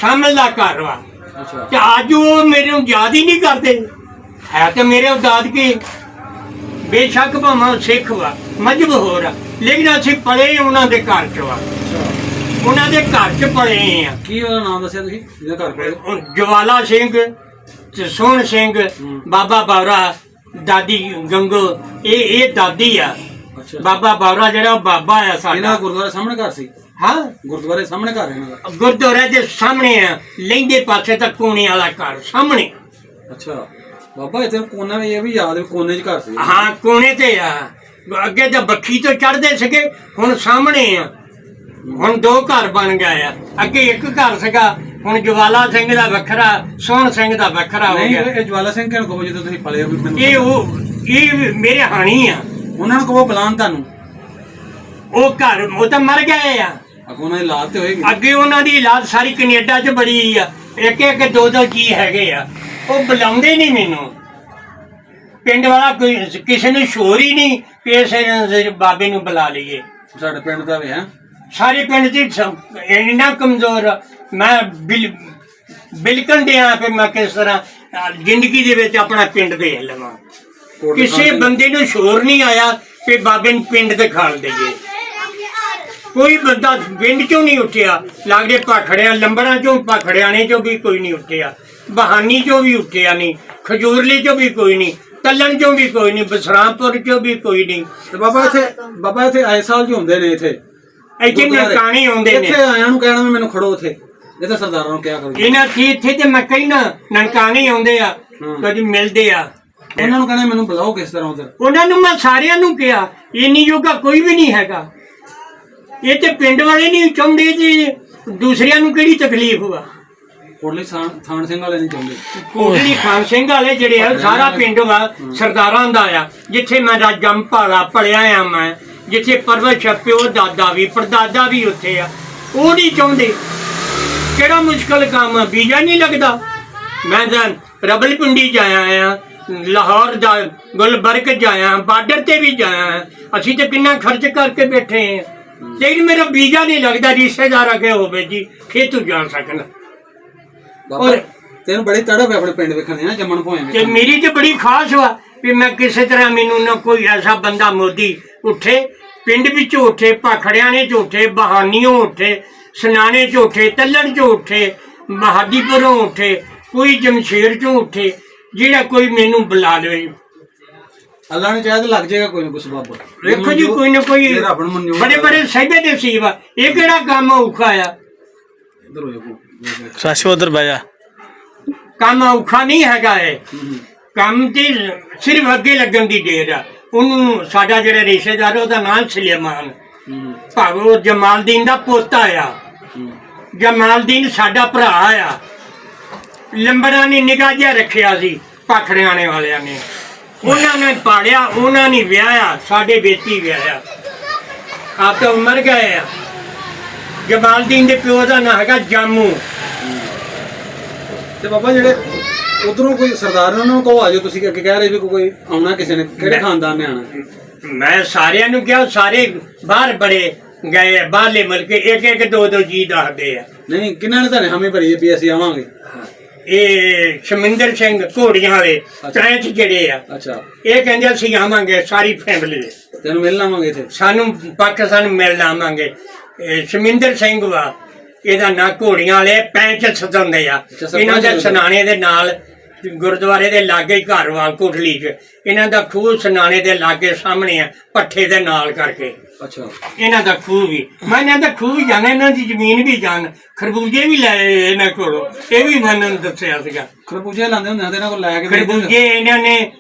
ਸਾਹਮਣੇ ਦਾ ਘਰ ਵਾ। ਤੇ ਅੱਜ ਉਹ ਮੇਰੇ ਨੂੰ ਯਾਦ ਹੀ ਨਹੀਂ ਕਰਦੇ। ਹੈ ਤੇ ਮੇਰੇ ਦਾਦਕੇ ਬੇਸ਼ੱਕ ਭਾਵੇਂ ਸਿੱਖ ਵਾ, ਮਜ਼ਹਬ ਹੋਰ ਆ, ਲੇਕਿਨ ਅਸੀਂ ਪਲੇ ਉਹਨਾਂ ਦੇ ਘਰ ਚ ਵਾ, ਉਹਨਾਂ ਦੇ ਘਰ ਚ ਪਲੇ ਆ। ਕੀ ਉਹਦਾ ਨਾਮ ਦੱਸਿਆ ਤੁਸੀਂ ਜਿਹਦਾ ਘਰ ਪਲੇ? ਜਵਾਲਾ ਸਿੰਘ ਤੇ ਸੋਹਣ ਸਿੰਘ, ਬਾਬਾ ਬਾਵਰਾ, ਦਾਦੀ ਗੰਗੋ, ਇਹ ਦਾਦੀ ਆ। ਬਾਬਾ ਬਾਵਰਾ ਜਿਹੜਾ ਉਹ ਬਾਬਾ ਆ ਸਾਡਾ। ਗੁਰਦੁਆਰੇ ਸਾਹਮਣੇ ਘਰ ਸੀ? ਹਾਂ, ਗੁਰਦੁਆਰੇ ਸਾਹਮਣੇ ਘਰ ਇਹਨਾਂ ਦਾ? ਗੁਰਦੁਆਰੇ ਦੇ ਸਾਹਮਣੇ ਆ, ਲਹਿੰਦੇ ਪਾਸੇ ਤੱਕ ਕੋਨੇ ਵਾਲਾ ਘਰ ਸਾਹਮਣੇ। ਅੱਛਾ ਬਾਬਾ, ਇੱਥੇ ਕੋਨਾ ਵੀ ਇਹ ਵੀ ਯਾਦ ਕੋਨੇ 'ਚ ਘਰ ਸੀ? ਹਾਂ, ਕੋਨੇ ਤੇ ਆ। ਅੱਗੇ ਤਾਂ ਬੱਖੀ ਤੋਂ ਚੜ੍ਹਦੇ ਸੀਗੇ, ਹੁਣ ਸਾਹਮਣੇ ਆ। ਹੁਣ 2 ਘਰ ਬਣ ਗਏ ਆ। ਅੱਗੇ ਇੱਕ ਘਰ ਸੀਗਾ, ਹੁਣ ਜਵਾਲਾ ਸਿੰਘ ਦਾ ਵੱਖਰਾ, ਸੋਹਣ ਸਿੰਘ ਦਾ ਵੱਖਰਾ ਹੋ ਗਿਆ। ਇਹ ਜਵਾਲਾ ਸਿੰਘ ਕਿਹਨੂੰ ਕਹੋ ਜਦੋਂ ਤੁਸੀਂ ਪਲੇ ਹੋ? ਇਹ ਮੇਰੇ ਹਾਣੀ ਆ। ਉਹਨਾਂ ਨੂੰ ਕਹੋ ਬੁਲਾਉਣ ਤੁਹਾਨੂੰ। ਉਹ ਘਰ ਉਹ ਤਾਂ ਮਰ ਗਏ ਆ। ਉਹਨਾਂ ਦੀ ਔਲਾਦ ਤੇ ਹੋਏਗੀ। ਅੱਗੇ ਉਹਨਾਂ ਦੀ ਔਲਾਦ ਸਾਰੀ ਕੈਨੇਡਾ 'ਚ ਬੜੀ ਆ, ਇੱਕ 2 ਜੀ ਹੈਗੇ ਆ। ਉਹ ਬੁਲਾਉਂਦੇ ਨਹੀਂ ਮੈਨੂੰ। ਪਿੰਡ ਵਾਲਾ ਕੋਈ ਕਿਸੇ ਨੂੰ ਸ਼ੋਰ ਹੀ ਨਹੀਂ ਕਿ ਇਸੇ ਬਾਬੇ ਨੂੰ ਬੁਲਾ ਲਈਏ। ਸਾਡੇ ਪਿੰਡ ਦਾ ਵੀ ਹੈ? ਸਾਰੇ ਪਿੰਡ 'ਚ ਇੰਨਾ ਕਮਜ਼ੋਰ ਮੈਂ ਬਿਲਕੁਲ ਡਿਆ ਫਿਰ ਮੈਂ ਕਿਸ ਤਰ੍ਹਾਂ ਜ਼ਿੰਦਗੀ ਦੇ ਵਿੱਚ ਆਪਣਾ ਪਿੰਡ ਦੇਖ ਲਵਾਂ। ਕਿਸੇ ਬੰਦੇ ਨੂੰ ਸ਼ੋਰ ਨਹੀਂ ਆਇਆ ਕਿ ਬਾਬੇ ਨੂੰ ਪਿੰਡ ਦਿਖਾਲ ਦੇਈਏ। ਕੋਈ ਬੰਦਾ ਪਿੰਡ ਚੋਂ ਨਹੀਂ ਉੱਠਿਆ। ਲੱਗਦੇ ਭਾਖੜਿਆਂ ਲੰਬੜਾਂ ਚੋਂ, ਭਾਖੜਿਆਣੇ ਚੋਂ ਵੀ ਕੋਈ ਨਹੀਂ ਉੱਠਿਆ, ਬਹਾਨੀ ਚੋਂ ਵੀ ਉੱਠਿਆ ਨਹੀਂ, ਖਜੂਰਲੀ ਚੋਂ ਵੀ ਕੋਈ ਨਹੀਂ, ਤੱਲਣ ਚੋਂ ਵੀ ਕੋਈ ਨਹੀਂ, ਬਸਰਾਮਪੁਰ ਚੋਂ ਵੀ ਕੋਈ ਨਹੀਂ। ਤੇ ਬਾਬਾ ਇੱਥੇ ਆਏ ਸਾਲ ਜੀ ਹੁੰਦੇ ਨੇ। ਇੱਥੇ ਨਨਕਾਣੇ ਆਉਂਦੇ ਨੇ। ਇੱਥੇ ਆਇਆਂ ਨੂੰ ਕਹਿਣਾ ਵੀ ਮੈਨੂੰ ਖੜੋ ਉੱਥੇ, ਇਹ ਤਾਂ ਸਰਦਾਰਾਂ ਨੂੰ ਕਿਹਾ ਕਰੋ। ਇਹਨਾਂ ਇੱਥੇ ਤੇ ਮੈਂ ਕਹਿਣਾ ਨਨਕਾਣੇ ਆਉਂਦੇ ਆ, ਕਦੀ ਮਿਲਦੇ ਆ। ਉਹਨਾਂ ਨੂੰ ਕਹਿੰਦੇ ਮੈਨੂੰ ਬੁਲਾਓ ਕਿਸ ਤਰ੍ਹਾਂ ਉਧਰ। ਉਹਨਾਂ ਨੂੰ ਮੈਂ ਸਾਰਿਆਂ ਨੂੰ ਕਿਹਾ, ਇੰਨੀ ਜੋਗਾ ਕੋਈ ਵੀ ਨਹੀਂ ਹੈਗਾ। ਇਹ ਤੇ ਪਿੰਡ ਵਾਲੇ ਨਹੀਂ ਚਾਹੁੰਦੇ ਜੀ, ਦੂਸਰਿਆਂ ਨੂੰ ਕਿਹੜੀ ਤਕਲੀਫ ਵਾ। ਕੋਟਲੀ ਥਾਨ ਸਿੰਘ ਵਾਲੇ ਨਹੀਂ ਚਾਹੁੰਦੇ। ਕੋਟਲੀ ਖਾਨ ਸਿੰਘ ਵਾਲੇ ਜਿਹੜੇ ਆ, ਸਾਰਾ ਪਿੰਡ ਵਾ ਸਰਦਾਰਾਂ ਦਾ ਆ। ਜਿੱਥੇ ਮੈਂ ਜੰਮ ਭਾਲਾ ਪੜਿਆ ਆ, ਮੈਂ ਜਿੱਥੇ ਪਰਵਰਿਸ਼ ਪਿਓ ਦਾਦਾ ਵੀ ਪੜਦਾਦਾ ਵੀ ਉੱਥੇ ਆ। ਉਹ ਨਹੀਂ ਚਾਹੁੰਦੇ। ਕਿਹੜਾ ਮੁਸ਼ਕਲ ਕੰਮ ਆ, ਵੀਜ਼ਾ ਨਹੀਂ ਲੱਗਦਾ। ਮੈਂ ਤਾਂ ਰਬਲਪਿੰਡੀ ਜਾਇਆ ਆ, ਲਾਹੌਰ ਦਾ ਗੁਲਬਰਗ ਜਾਇਆ, ਬਾਰਡਰ ਤੇ ਵੀ ਜਾਇਆ। ਅਸੀਂ ਤੇ ਕਿੰਨਾ ਖਰਚ ਕਰਕੇ ਬੈਠੇ ਆ, ਲੇਕਿਨ ਮੇਰਾ ਵੀਜ਼ਾ ਨਹੀਂ ਲੱਗਦਾ। ਰਿਸ਼ਤੇਦਾਰ ਅੱਗੇ ਹੋਵੇ ਜੀ ਫਿਰ ਤੂੰ ਜਾ ਸਕਣਾ। ਔਰ ਤੈਨੂੰ ਬੜੀ ਤੜਪ ਹੈ ਆਪਣੇ ਪਿੰਡ ਵੇਖਣ ਦੀ ਨਾ, ਜੰਮਣ ਭੋਏ ਤੇ ਮੇਰੀ ਤੇ ਬੜੀ ਖਾਸ ਵਾ ਵੀ ਮੈਂ ਕਿਸੇ ਤਰ੍ਹਾਂ ਮੈਨੂੰ ਨਾ ਕੋਈ ਐਸਾ ਬੰਦਾ ਮੋਦੀ ਉੱਠੇ, ਪਿੰਡ ਵਿੱਚ ਉੱਠੇ, ਭਾਖੜਿਆਣੇ 'ਚ ਉੱਠੇ, ਬਹਾਨੀਓਂ ਉੱਠੇ, ਸਨਾਣੇ 'ਚ ਉੱਠੇ, ਤੱਲਣ 'ਚ ਉੱਠੇ, ਮਹਾਦੀਪੁਰੋਂ ਉੱਠੇ, ਕੋਈ ਜਮਸ਼ੇਰ 'ਚੋਂ ਉੱਠੇ, ਜਿਹੜਾ ਕੋਈ ਮੈਨੂੰ ਬੁਲਾ ਲਵੇ। ਅੱਲਾ ਨੇ ਚਾਹਿਆ ਤਾਂ ਲੱਗ ਜਾਏਗਾ ਕੋਈ ਨਾ ਕੁਛ ਬਾਬਾ। ਵੇਖੋ ਜੀ, ਕੋਈ ਨਾ ਕੋਈ ਬੜੇ ਬੜੇ ਸਹਿਬੇ ਦੇ ਸੀਵਾ। ਇਹ ਕਿਹੜਾ ਕੰਮ ਔਖਾ ਆ? ਸਾਸ਼ੋ ਉਧਰ ਬਹਿ ਜਾ। ਕੰਮ ਔਖਾ ਨਹੀਂ ਹੈਗਾ ਇਹ ਕੰਮ ਤੇ ਸਿਰਫ ਅੱਗੇ ਲੱਗਣ ਦੀ ਦੇਰ ਆ। ਉਹਨੂੰ ਸਾਡਾ ਜਿਹੜਾ ਰਿਸ਼ਤੇਦਾਰ ਉਹਦਾ ਨਾਮ ਸੁਲੇਮਾਨ, ਭਾਵੇਂ ਉਹ ਜਮਾਲਦੀਨ ਦਾ ਪੋਤਾ ਆ। ਜਮਾਲਦੀਨ ਸਾਡਾ ਭਰਾ ਆ। ਲੰਬੜਾਂ ਨੇ ਨਿਗਾਹ ਜਿਹਾ ਰੱਖਿਆ ਸੀ ਭਾਖੜਿਆਣੇ ਵਾਲਿਆਂ ਨੇ। ਉਹਨਾਂ ਨੇ ਪਾਲਿਆ, ਉਹਨਾਂ ਨੇ ਵਿਆਹਿਆ, ਸਾਡੇ ਬੇਟੀ ਵਿਆਹਿਆ। ਆਪ ਤਾਂ ਮਰ ਗਏ ਆ। ਜਮਾਲਦੀਨ ਦੇ ਪਿਓ ਦਾ ਨਾਂ ਹੈਗਾ ਜਾਮੂ। ਤੇ ਬਾਬਾ ਜਿਹੜੇ ਉਧਰੋਂ ਕੋਈ ਸਰਦਾਰ ਨੇ ਉਹਨਾਂ ਨੂੰ ਕਹੋ ਆ ਜਾਓ। ਤੁਸੀਂ ਅੱਗੇ ਕਹਿ ਰਹੇ ਵੀ ਕੋਈ ਆਉਣਾ ਕਿਸੇ ਨੇ, ਕਿਹੜੇ ਖਾਨਦਾਨ ਨੇ ਆਉਣਾ? ਮੈਂ ਸਾਰਿਆਂ ਨੂੰ ਕਿਹਾ, ਸਾਰੇ ਬਾਹਰ ਬੜੇ ਗਏ, ਬਾਹਰਲੇ ਮੁਲਕ ਇੱਕ 2 ਜੀ ਦੱਸਦੇ ਆ। ਨਹੀਂ, ਕਿਹਨਾਂ ਨੇ ਤੁਹਾਨੂੰ ਹਾਮੀ ਭਰੀ ਵੀ ਅਸੀਂ ਆਵਾਂਗੇ? ਇਹ ਸ਼ਮਿੰਦਰ ਸਿੰਘ ਘੋੜੀਆਂ ਵਾਲੇ ਟ੍ਰੈਚ ਜਿਹੜੇ ਆ। ਅੱਛਾ, ਇਹ ਕਹਿੰਦੇ ਅਸੀਂ ਆਵਾਂਗੇ ਸਾਰੀ ਫੈਮਿਲੀ। ਤੈਨੂੰ ਮਿਲਣ ਆਵਾਂਗੇ ਇੱਥੇ? ਸਾਨੂੰ ਪਾਕਿਸਤਾਨ ਮਿਲਣ ਆਵਾਂਗੇ। ਸ਼ਮਿੰਦਰ ਸਿੰਘ ਵਾ ਇਹਦਾ ਨਾਂ। ਘੋੜੀਆਂ ਵਾਲੇ ਪੈਂਚ ਸਜਾਉਂਦੇ ਆ। ਇਹਨਾਂ ਦੇ ਸਨਾਣੇ ਦੇ ਨਾਲ ਗੁਰਦੁਆਰੇ ਦੇ ਲਾਗੇ ਘਰ ਵਾ ਕੋਠਲੀ 'ਚ। ਇਹਨਾਂ ਦਾ ਖੂਹ ਸਨਾਣੇ ਦੇ ਲਾਗੇ ਸਾਹਮਣੇ ਆ, ਪੱਠੇ ਦੇ ਨਾਲ ਕਰਕੇ। ਅੱਛਾ, ਇਹਨਾਂ ਦਾ ਖੂਹ ਵੀ ਮੈਂ ਇਹਨਾਂ ਦਾ ਖੂਹ ਵੀ ਜਾਣਾ, ਇਹਨਾਂ ਦੀ ਜ਼ਮੀਨ ਵੀ ਜਾਣ। ਖਰਬੂਜੇ ਵੀ ਲਏ ਇਹਨਾਂ ਕੋਲੋਂ, ਇਹ ਵੀ ਮੈਨੂੰ ਦੱਸਿਆ ਸੀਗਾ। ਖਰਬੂਜੇ ਲਾਉਂਦੇ ਹੁੰਦੇ ਇਹਨਾਂ ਕੋਲ ਲੈ ਕੇ? ਖਰਬੂਜੇ ਇਹਨਾਂ ਨੇ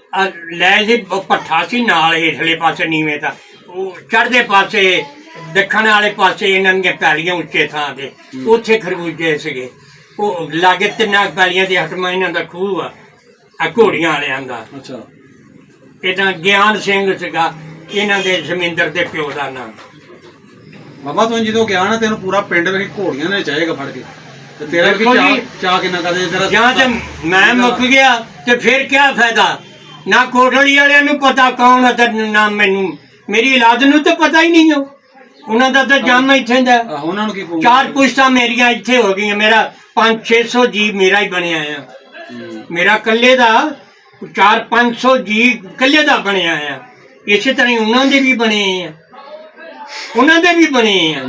ਲੈ ਸੀ। ਪੱਠਾ ਸੀ ਨਾਲ ਹੇਠਲੇ ਪਾਸੇ ਨੀਵੇਂ ਤਾਂ, ਉਹ ਚੜ੍ਹਦੇ ਪਾਸੇ ਦੱਖਣ ਵਾਲੇ ਪਾਸੇ ਇਹਨਾਂ ਦੀਆਂ ਪੈਲੀਆਂ ਉੱਚੇ ਥਾਂ ਤੇ, ਉੱਥੇ ਖਰਬੂਜੇ ਸੀਗੇ। ਉਹ ਲਾਗੇ 3 ਪੈਲੀਆਂ ਦੇ ਹਟਮਾ ਇਹਨਾਂ ਦਾ ਖੂਹ ਆ ਘੋੜੀਆਂ ਵਾਲਿਆਂ ਦਾ। ਅੱਛਾ, ਇਹਦਾ ਗਿਆਨ ਸਿੰਘ ਸੀਗਾ ਇਹਨਾਂ ਦੇ ਜ਼ਮੀਂਦਰ ਦੇ ਪਿਓ ਦਾ ਨਾਮ। ਬਾਬਾ ਤੂੰ ਜਦੋਂ ਗਿਆ ਨਾ ਤੈਨੂੰ ਪੂਰਾ ਪਿੰਡ ਵਿੱਚ ਘੋੜੀਆਂ ਨੇ ਚਾਹੇਗਾ ਫੜ ਕੇ, ਤੇ ਤੇਰਾ ਵੀ ਚਾਹ ਕਿੰਨਾ ਕਰਦੇ ਤੇਰਾ? ਜਾਂ ਤੇ ਮੈਂ ਮੁੱਕ ਗਿਆ ਤੇ ਫਿਰ ਕਿਆ ਫਾਇਦਾ? ਨਾ ਕੋਟਲੀ ਵਾਲਿਆਂ ਨੂੰ ਪਤਾ ਕੌਣ ਹੈ ਤੇ ਨਾ ਮੈਨੂੰ, ਮੇਰੀ ਔਲਾਦ ਨੂੰ ਤਾਂ ਪਤਾ ਹੀ ਨਹੀਂ ਹੋ। ਉਹਨਾਂ ਦਾ ਤਾਂ ਜੰਮ ਇੱਥੇ ਦਾ। ਉਹਨਾਂ ਨੂੰ ਕੀ ਕਹੂੰ? 4 ਪੁਸ਼ਤਾਂ ਮੇਰੀਆਂ ਇੱਥੇ ਹੋ ਗਈਆਂ। ਮੇਰਾ 500-600 ਜੀ ਮੇਰਾ ਹੀ ਬਣਿਆ ਆ। ਮੇਰਾ ਕੱਲੇ ਦਾ 400-500 ਜੀ ਕੱਲੇ ਦਾ ਬਣਿਆ ਆ। ਇਸੇ ਤਰ੍ਹਾਂ ਹੀ ਉਹਨਾਂ ਦੇ ਵੀ ਬਣੇ ਆ, ਉਹਨਾਂ ਦੇ ਵੀ ਬਣੇ ਆ।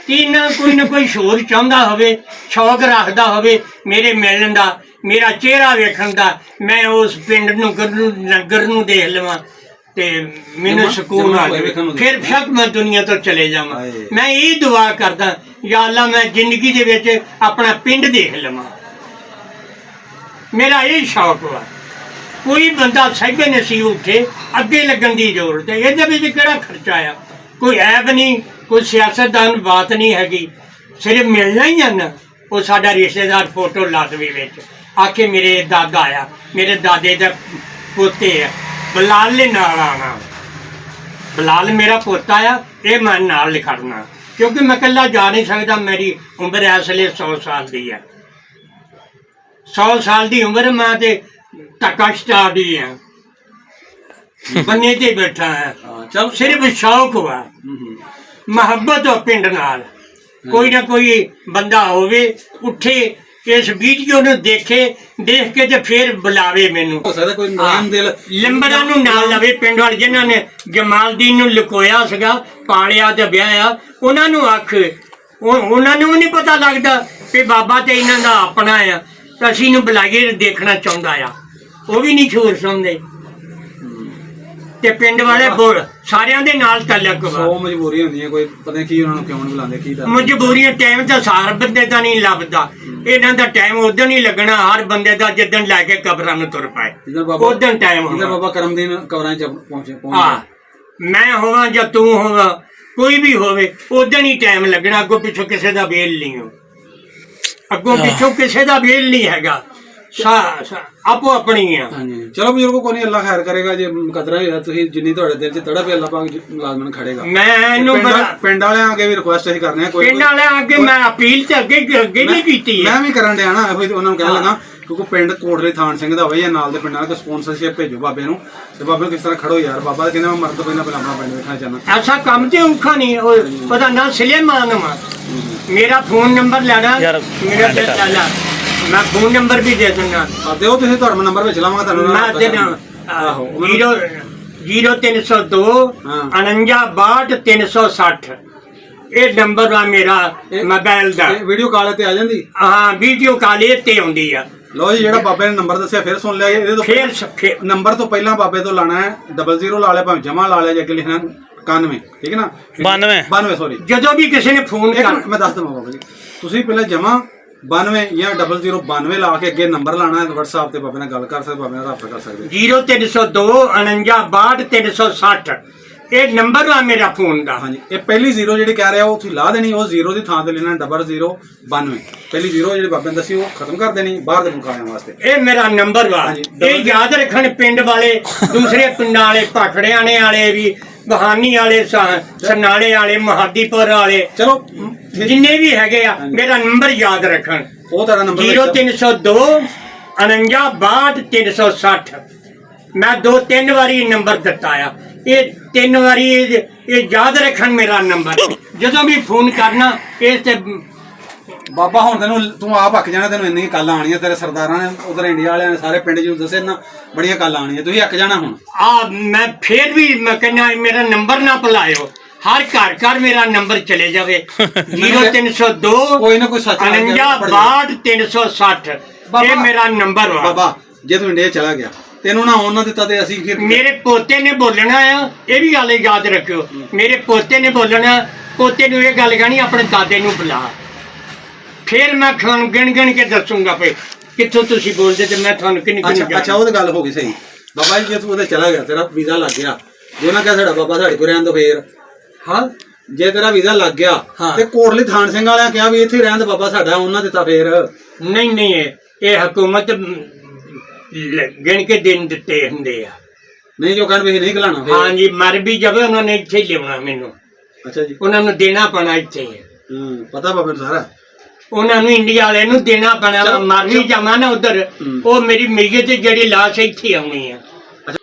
ਕਿ ਨਾ ਕੋਈ ਸ਼ੋਰ ਚਾਹੁੰਦਾ ਹੋਵੇ, ਸ਼ੌਕ ਰੱਖਦਾ ਹੋਵੇ ਮੇਰੇ ਮਿਲਣ ਦਾ, ਮੇਰਾ ਚਿਹਰਾ ਵੇਖਣ ਦਾ, ਮੈਂ ਉਸ ਪਿੰਡ ਨੂੰ ਨਗਰ ਨੂੰ ਦੇਖ ਲਵਾਂ ਤੇ ਮੈਨੂੰ ਸਕੂਨ ਆ ਜਾਵੇ, ਫਿਰ ਸ਼ੱਕ ਮੈਂ ਦੁਨੀਆ ਤੋਂ ਚਲੇ ਜਾਵਾਂ। ਮੈਂ ਇਹ ਦੁਆ ਕਰਦਾ, ਯਾ ਅੱਲਾ ਮੈਂ ਜ਼ਿੰਦਗੀ ਦੇ ਵਿੱਚ ਆਪਣਾ ਪਿੰਡ ਦੇਖ ਲਵਾਂ। ਮੇਰਾ ਇਹ ਸ਼ੌਕ ਵਾ। ਕੋਈ ਬੰਦਾ ਸਹਿਬੇ ਨਸੀਬ ਉੱਠੇ, ਅੱਗੇ ਲੱਗਣ ਦੀ ਜ਼ਰੂਰਤ ਹੈ। ਇਹਦੇ ਵਿੱਚ ਕਿਹੜਾ ਖਰਚਾ ਆ? ਕੋਈ ਐਬ ਨਹੀਂ, ਕੋਈ ਸਿਆਸਤਦਾਨ ਬਾਤ ਨਹੀਂ ਹੈਗੀ। ਸਿਰਫ ਮਿਲਣਾ ਹੀ ਆ ਨਾ। ਉਹ ਸਾਡਾ ਰਿਸ਼ਤੇਦਾਰ ਫੋਟੋ ਲਾ ਦੇਵੇ ਵਿੱਚ, ਆਖੇ ਮੇਰੇ ਦਾਦਾ ਆ, ਮੇਰੇ ਦਾਦੇ ਦਾ ਪੋਤੇ ਆ, ਬਲਾਲ ਨੇ ਨਾਲ ਆਣਾ, ਬਲਾਲ ਮੇਰਾ ਪੋਤਾ ਆ, ਇਹ ਮੈਂ ਨਾਲ ਲਿਖੜਨਾ, ਕਿਉਂਕਿ ਮੈਂ ਇਕੱਲਾ ਜਾ ਨਹੀਂ ਸਕਦਾ। ਮੇਰੀ ਉਮਰ ਇਸ ਵੇਲੇ 100 ਸਾਲ ਦੀ ਹੈ। 100 ਸਾਲ ਦੀ ਉਮਰ, ਮੈਂ ਤੇ ਧੱਕਾ ਸਟਾਰ ਦੀ ਆ, ਬੰਨੇ ਤੇ ਬੈਠਾ ਹੈ। ਚਲ ਸਿਰਫ ਸ਼ੌਕ ਵਾ, ਮੁਹੱਬਤ ਹੋ ਪਿੰਡ ਨਾਲ। ਕੋਈ ਨਾ ਕੋਈ ਬੰਦਾ ਹੋਵੇ ਉੱਠੇ, ਇਸ ਵੀਡੀਓ ਨੂੰ ਦੇਖੇ, ਦੇਖ ਕੇ ਤੇ ਫਿਰ ਬੁਲਾਵੇ ਮੈਨੂੰ। ਹੋ ਸਕਦਾ ਕੋਈ ਨਾਮ ਦਿਲ ਲੰਬਰਾਂ ਨੂੰ ਨਾਲ ਲਵੇ, ਪਿੰਡ ਵਾਲੇ ਜਿਨ੍ਹਾਂ ਨੇ ਜਮਾਲਦੀਨ ਨੂੰ ਲੁਕੋਇਆ ਸੀਗਾ, ਪਾਲਿਆ ਤੇ ਵਿਆਹਿਆ, ਉਹਨਾਂ ਨੂੰ ਆਖ, ਉਹਨਾਂ ਨੂੰ ਵੀ ਨਹੀਂ ਪਤਾ ਲੱਗਦਾ ਕਿ ਬਾਬਾ ਤੇ ਇਹਨਾਂ ਦਾ ਆਪਣਾ ਆ, ਤਾਂ ਅਸੀਂ ਨੂੰ ਬੁਲਾਈਏ, ਦੇਖਣਾ ਚਾਹੁੰਦਾ ਆ, ਉਹ ਵੀ ਨਹੀਂ ਛੋੜ ਸੁਣਦੇ। ਤੇ ਪਿੰਡ ਵਾਲੇ ਬੋਲ ਸਾਰਿਆਂ ਦੇ ਨਾਲ ਤਲਕ ਵਾ। 100 ਮਜਬੂਰੀਆਂ ਹੁੰਦੀਆਂ, ਕੋਈ ਪਤਾ ਨਹੀਂ ਕੀ ਉਹਨਾਂ ਨੂੰ ਕਿਉਂ ਨਹੀਂ ਬੁਲਾਉਂਦੇ, ਕੀ ਦਾ ਮਜਬੂਰੀਆਂ। ਟਾਈਮ ਤਾਂ ਸਾਰ ਬੰਦੇ ਦਾ ਨਹੀਂ ਲੱਭਦਾ, ਇਹਨਾਂ ਦਾ ਟਾਈਮ ਉਦੋਂ ਨਹੀਂ ਲੱਗਣਾ ਹਰ ਬੰਦੇ ਦਾ ਜਿੱਦਣ ਲੈ ਕੇ ਕਬਰਾਂ ਨੂੰ ਤੁਰ ਪਾਏ, ਉਦੋਂ ਟਾਈਮ ਹੋਣਾ। ਬਾਬਾ ਕਰਮਦੀਨ ਕਬਰਾਂ 'ਚ ਪਹੁੰਚੇ। ਮੈਂ ਹੋਵਾਂ ਜਾਂ ਤੂੰ ਹੋਵਾਂ, ਕੋਈ ਵੀ ਹੋਵੇ, ਉਦੋਂ ਹੀ ਟਾਈਮ ਲੱਗਣਾ। ਅੱਗੋਂ ਪਿੱਛੋਂ ਕਿਸੇ ਦਾ ਵੇਲ ਨਹੀਂ ਹੋ, ਅੱਗੋਂ ਪਿੱਛੋਂ ਕਿਸੇ ਦਾ ਵੇਲ ਨਹੀਂ ਹੈਗਾ। ਆਪੋ ਆਪਣੀ ਆ। ਚਲੋ ਬਜ਼ੁਰਗੋ, ਕੋਈ ਨਹੀਂ, ਅੱਲਾ ਖੈਰ ਕਰੇਗਾ। ਜੇ ਕਦਰਾਂ ਹੋਇਆ ਤੁਸੀਂ ਜਿੰਨੀ ਤੁਹਾਡੇ ਦਿਲ 'ਚ ਤੜਪ ਹੈ, ਅੱਲਾ ਪਾਕ ਲਾਜ਼ਮਨ ਖੜੇਗਾ। ਮੈਂ ਇਹਨੂੰ ਪਿੰਡ ਵਾਲਿਆਂ ਅੱਗੇ ਵੀ ਰਿਕੁਐਸਟ ਅਸੀਂ ਕਰਨੇ ਆ। ਕੋਈ ਪਿੰਡ ਵਾਲਿਆਂ ਅੱਗੇ ਮੈਂ ਅਪੀਲ ਤੇ ਅੱਗੇ ਨਹੀਂ ਕੀਤੀ। ਮੈਂ ਵੀ ਕਰਨ ਡਿਆ ਨਾ, ਉਹਨਾਂ ਨੂੰ ਕਹਿਣ ਲੱਗਾ ਕਿਉਂਕਿ ਪਿੰਡ ਕੋਟਲੀ ਥਾਨ ਸਿੰਘ ਦਾ ਹੋਵੇ ਜਾਂ ਨਾਲ ਦੇ ਪਿੰਡਾਂ ਦਾ ਸਪਾਂਸਰਸ਼ਿਪ ਭੇਜੋ ਬਾਬੇ ਨੂੰ, ਤੇ ਬਾਬੇ ਨੂੰ ਕਿਸ ਤਰ੍ਹਾਂ ਖੜੋ ਯਾਰ। ਬਾਬਾ ਕਹਿੰਦਾ ਮੈਂ ਮਰਦ ਪਹਿਲਾਂ ਆਪਣਾ ਪਿੰਡ ਵੇਖਣਾ ਚਾਹੁੰਦਾ। ਐਸਾ ਕੰਮ ਤੇ ਔਖਾ ਨਹੀਂ। ਉਹਦਾ ਨਾਂ ਸੁਲੇਮਾਨ ਵਾ। ਮੇਰਾ ਫੋਨ ਨੰਬਰ ਲੈਣਾ, ਮੇਰਾ ਦਿਲ ਚਾਲਾ, ਮੈਂ ਫੋਨ ਨੰਬਰ ਵੀ ਦੇ ਦਿੰਦਾ। ਦਿਓ ਤੁਸੀਂ, ਤੁਹਾਡਾ ਨੰਬਰ ਵਿੱਚ ਲਾਵਾਂਗਾ ਤੁਹਾਨੂੰ। ਮੈਂ ਦੇਣਾ 0302 49 360। ਇਹ ਨੰਬਰ ਆ ਮੇਰਾ ਮੋਬਾਈਲ ਦਾ। ਵੀਡੀਓ ਕਾਲ ਤੇ ਆ ਜਾਂਦੀ? ਹਾਂ, ਵੀਡੀਓ ਕਾਲ ਇਹ ਤੇ ਆਉਂਦੀ ਆ। ਲੋ ਜੀ, ਜਿਹੜਾ ਬਾਬੇ ਨੇ ਨੰਬਰ ਦੱਸਿਆ ਫਿਰ ਸੁਣ ਲਿਆ। ਇਹਦੇ ਤੋਂ ਫਿਰ ਨੰਬਰ ਤੋਂ ਪਹਿਲਾਂ ਬਾਬੇ ਤੋਂ ਲਾਣਾ ਹੈ 00 ਲਾ ਲਿਆ, ਭਾਵੇਂ ਜਮਾ ਲਾ ਲਿਆ, ਜਾਂ ਅੱਗੇ ਲਿਖਣਾ 91, ਠੀਕ ਹੈ ਨਾ? 92 ਸੌਰੀ। ਜਦੋਂ ਵੀ ਕਿਸੇ ਨੇ ਫੋਨ ਕਰ, ਮੈਂ ਦੱਸ ਦਵਾਂ ਬਾਬਾ ਜੀ, ਤੁਸੀਂ ਪਹਿਲਾਂ ਜਮਾ 92 ਜਾਂ 0092 ਲਾ ਕੇ ਅੱਗੇ ਨੰਬਰ ਲਾਣਾ ਹੈ। WhatsApp ਤੇ ਬਾਬੇ ਨਾਲ ਗੱਲ ਕਰ ਸਕਦੇ, ਬਾਬੇ ਨਾਲ ਰਾਬਤਾ ਕਰ ਸਕਦੇ। 0302 49 360 ਇਹ ਨੰਬਰ ਆ ਮੇਰਾ ਫੋਨ ਦਾ। ਹਾਂਜੀ, ਇਹ ਪਹਿਲੀ 0 ਜਿਹੜੀ ਕਹਿ ਰਿਹਾ ਉਹ ਤੁਸੀਂ ਲਾ ਦੇਣੀ, ਉਹ 0 ਦੀ ਥਾਂ ਤੇ ਲੈਣਾ 0092। ਪਹਿਲੀ 0 ਜਿਹੜੀ ਬਾਬੇ ਨੇ ਦੱਸੀ ਉਹ ਖਤਮ ਕਰ ਦੇਣੀ ਬਾਹਰ ਦੇ ਮੁਕਾਬਲਿਆਂ ਵਾਸਤੇ। ਇਹ ਮੇਰਾ ਨੰਬਰ ਵਾ। ਇਹ ਯਾਦ ਰੱਖਣ ਪਿੰਡ ਵਾਲੇ, ਦੂਸਰੇ ਪਿੰਡਾਂ ਵਾਲੇ, ਭਾਖੜਿਆਣੇ ਵਾਲੇ ਵੀ, ਬਹਾਨੀ ਵਾਲੇ, ਸਰਨਾਲੇ ਵਾਲੇ, ਮਹਾਦੀਪੁਰ ਵਾਲੇ, ਚਲੋ ਜਿੰਨੇ ਵੀ ਹੈਗੇ ਆ, ਮੇਰਾ ਨੰਬਰ ਯਾਦ ਰੱਖਣ। ਉਹ ਤੁਹਾਡਾ ਨੰਬਰ 0302 49 360। ਮੈਂ 2-3 ਵਾਰੀ ਨੰਬਰ ਦਿੱਤਾ ਆ, ਇਹ 3 ਵਾਰੀ ਇਹ ਯਾਦ ਰੱਖਣ ਮੇਰਾ ਨੰਬਰ। ਜਦੋਂ ਵੀ ਫੋਨ ਕਰਨਾ ਇਸ ਤੇ ਬਾਬਾ, ਹੁਣ ਤੂੰ ਆਪ ਅੱਕ ਜਾਣਾ, ਤੈਨੂੰ ਇੰਨੀ ਕਾਲਾਂ ਆਣੀਆਂ, ਤੇਰੇ ਸਰਦਾਰਾਂ ਨੇ ਉਧਰ ਇੰਡੀਆ ਵਾਲਿਆਂ ਨੇ ਸਾਰੇ ਪਿੰਡ 'ਚ ਦੱਸੇ ਨਾ, ਬੜੀਆਂ ਕਾਲਾਂ ਆਣੀਆਂ, ਤੁਸੀਂ ਅੱਕ ਜਾਣਾ ਹੁਣ। ਮੈਂ ਫੇਰ ਵੀ ਮੈਂ ਕਹਿੰਦਾ ਮੇਰਾ ਨੰਬਰ ਨਾ ਭੁਲਾਇਓ, ਹਰ ਘਰ ਘਰ ਮੇਰਾ ਨੰਬਰ ਚਲੇ ਜਾਵੇ। 0302 ਕੋਈ ਨਾ ਕੋਈ ਸੱਚ 49 360 ਇਹ ਮੇਰਾ ਨੰਬਰ ਵਾ। ਬਾਬਾ, ਜੇ ਤੂੰ ਇੰਡੀਆ ਚਲਾ ਗਿਆ, ਤੈਨੂੰ ਨਾ ਆਉਣ ਨਾ ਦਿੱਤਾ ਤੇ ਅਸੀਂ ਫਿਰ ਮੇਰੇ ਪੋਤੇ ਨੇ ਬੋਲਣਾ ਆ, ਇਹ ਵੀ ਗੱਲ ਯਾਦ ਰੱਖਿਓ। ਮੇਰੇ ਪੋਤੇ ਨੇ ਬੋਲਣਾ, ਪੋਤੇ ਨੂੰ ਇਹ ਗੱਲ ਕਹਿਣੀ ਆਪਣੇ ਦਾਦੇ ਨੂੰ ਬੁਲਾ, ਫਿਰ ਮੈਂ ਤੁਹਾਨੂੰ ਗਿਣ ਗਿਣ ਕੇ ਦੱਸੂਗਾ ਪਈ ਕਿੱਥੋਂ ਤੁਸੀਂ ਬੋਲਦੇ ਤੇ ਮੈਂ ਤੁਹਾਨੂੰ ਕਿੰਨੀ ਕਿੰਨੀ। ਅੱਛਾ, ਉਹ ਤਾਂ ਗੱਲ ਹੋ ਗਈ ਸਹੀ। ਬਾਬਾ ਜੀ, ਜੇ ਤੂੰ ਉਹਦੇ ਚਲਾ ਗਿਆ, ਤੇਰਾ ਵੀਜ਼ਾ ਲੱਗ ਗਿਆ, ਜੇ ਉਹਨਾਂ ਕਿਹਾ ਸਾਡਾ ਬਾਬਾ ਸਾਡੇ ਕੋਲ ਰਹਿਣ ਦੋ, ਫੇਰ ਹਾਂ, ਜੇ ਤੇਰਾ ਵੀਜ਼ਾ ਲੱਗ ਗਿਆ ਤੇ ਕੋਟਲੀ ਥਾਨ ਸਿੰਘ ਵਾਲਿਆਂ ਕਿਹਾ ਵੀ ਇੱਥੇ ਰਹਿਣ ਦੇ ਬਾਬਾ ਸਾਡਾ, ਉਹਨਾਂ ਦਿੱਤਾ ਫੇਰ? ਨਹੀਂ, ਇਹ ਹਕੂਮਤ ਗਿਣ ਕੇ ਦਿਨ ਦਿੱਤੇ ਹੁੰਦੇ ਆ। ਨਹੀਂ, ਜੋ ਕਹਿਣ ਵੀ ਨਹੀਂ ਘਲਾਣਾ ਫੇਰ? ਹਾਂਜੀ, ਮਰ ਵੀ ਜਾਵੇ ਉਹਨਾਂ ਨੇ ਇੱਥੇ ਲਿਆਉਣਾ ਮੈਨੂੰ। ਅੱਛਾ ਜੀ, ਉਹਨਾਂ ਨੂੰ ਦੇਣਾ ਪੈਣਾ ਇੱਥੇ। ਪਤਾ ਬਾਬੇ ਨੂੰ ਸਾਰਾ? ਉਹਨਾਂ ਨੂੰ ਇੰਡੀਆ ਵਾਲੇ ਨੂੰ ਦੇਣਾ ਪੈਣਾ। ਮਰ ਵੀ ਜਾਵਾਂ ਨਾ ਉਧਰ, ਉਹ ਮੇਰੀ ਮੇਜੇ ਤੇ ਜਿਹੜੀ ਲਾਸ਼ ਇੱਥੇ ਆਉਣੀ ਆ।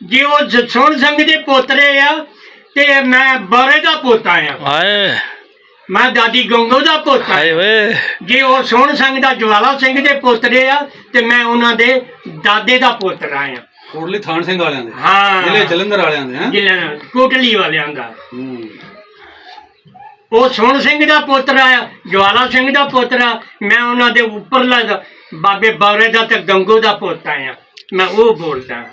ਜੇ ਉਹ ਸੋਹਣ ਸਿੰਘ ਦੇ ਪੋਤਰੇ ਆ ਤੇ ਮੈਂ ਬਾਰੇ ਦਾ ਪੋਤਾ ਆ। ਹਾਏ ਮੈਂ ਦਾਦੀ ਗੰਗੋ ਦਾ ਪੋਤਾ। ਹਾਏ ਓਏ ਜੇ ਉਹ ਸੋਹਣ ਸਿੰਘ ਦਾ ਜਵਾਲਾ ਸਿੰਘ ਦੇ ਪੋਤਰੇ ਆ ਤੇ ਮੈਂ ਉਹਨਾਂ ਦੇ ਦਾਦੇ ਦਾ ਪੋਤਰਾ ਆ। ਕੋਟਲੀ ਥਾਣ ਸਿੰਘ ਵਾਲਿਆਂ ਦੇ, ਹਾਂ, ਜ਼ਿਲ੍ਹੇ ਜਲੰਧਰ ਵਾਲਿਆਂ ਦੇ। ਜ਼ਿਲ੍ਹਾ ਕੋਟਲੀ ਵਾਲਿਆਂ ਦਾ। ਉਹ ਸੋਹਣ ਸਿੰਘ ਦਾ ਪੋਤਰਾ ਆ, ਜਵਾਲਾ ਸਿੰਘ ਦਾ ਪੋਤਰਾ। ਮੈਂ ਉਹਨਾਂ ਦੇ ਉੱਪਰਲਾ ਬਾਬੇ ਬਾਰੇ ਦਾ ਤੇ ਗੰਗੋ ਦਾ ਪੋਤਾ ਆ। ਮੈਂ ਉਹ ਬੋਲਦਾ।